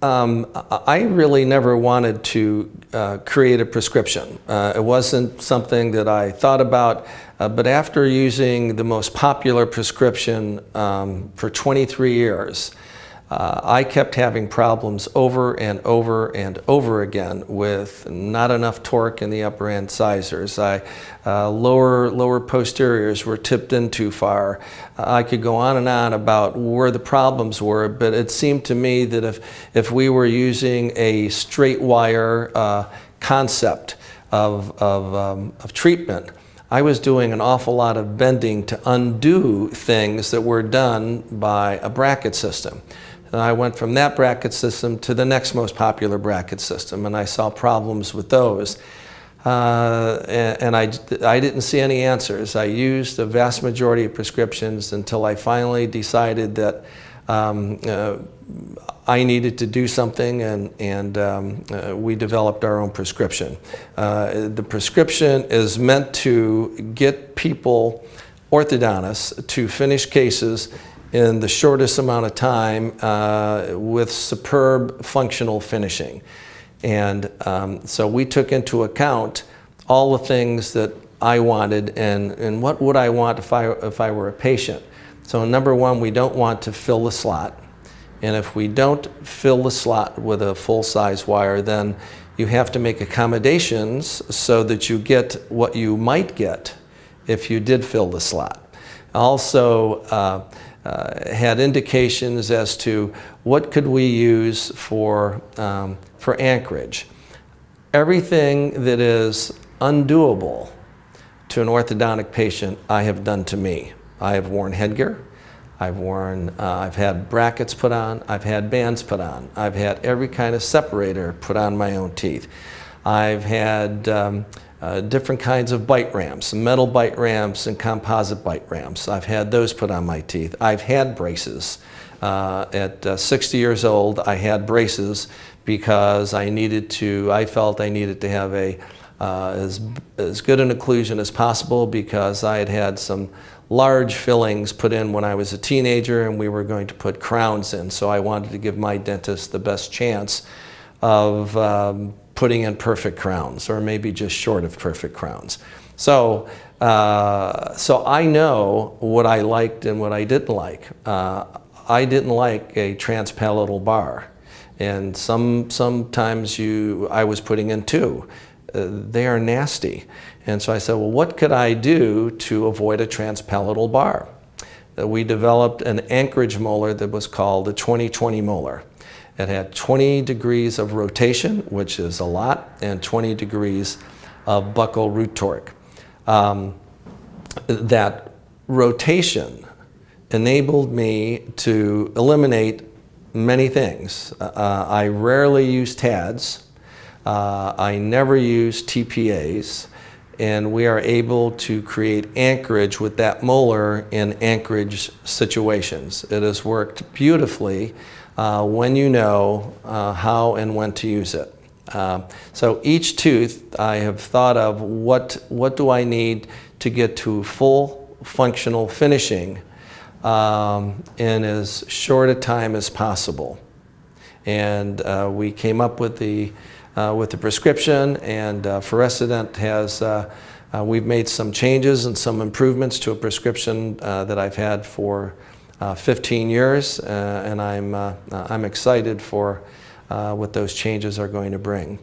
I really never wanted to create a prescription. It wasn't something that I thought about, but after using the most popular prescription for 23 years, I kept having problems over and over and over again with not enough torque in the upper incisors. Lower posteriors were tipped in too far. I could go on and on about where the problems were, but it seemed to me that if we were using a straight wire concept of treatment, I was doing an awful lot of bending to undo things that were done by a bracket system. And I went from that bracket system to the next most popular bracket system, and I saw problems with those. And I didn't see any answers. I used the vast majority of prescriptions until I finally decided that I needed to do something, and we developed our own prescription. The prescription is meant to get people, orthodontists, to finish cases in the shortest amount of time with superb functional finishing. And so we took into account all the things that I wanted and what would I want if I were a patient. So number one, we don't want to fill the slot. And if we don't fill the slot with a full-size wire, then you have to make accommodations so that you get what you might get if you did fill the slot. Also, had indications as to what could we use for anchorage. Everything that is undoable to an orthodontic patient, I have done to me. I have worn headgear, I've had brackets put on, I've had bands put on, I've had every kind of separator put on my own teeth. I've had different kinds of bite ramps, metal bite ramps and composite bite ramps. I've had those put on my teeth. I've had braces. At 60 years old, I had braces because I felt I needed to have as good an occlusion as possible, because I had had some large fillings put in when I was a teenager and we were going to put crowns in. So I wanted to give my dentist the best chance of putting in perfect crowns, or maybe just short of perfect crowns. So I know what I liked and what I didn't like. I didn't like a transpalatal bar, and sometimes I was putting in two. They are nasty. And so I said, well, what could I do to avoid a transpalatal bar? We developed an anchorage molar that was called the 20-20 molar. It had 20 degrees of rotation, which is a lot, and 20 degrees of buccal root torque. That rotation enabled me to eliminate many things. I rarely use TADs. I never use TPAs. And we are able to create anchorage with that molar in anchorage situations. It has worked beautifully when you know how and when to use it. So each tooth I have thought of what do I need to get to full functional finishing in as short a time as possible. And we came up with the prescription, and Phoresident has, we've made some changes and some improvements to a prescription that I've had for 15 years, and I'm excited for what those changes are going to bring.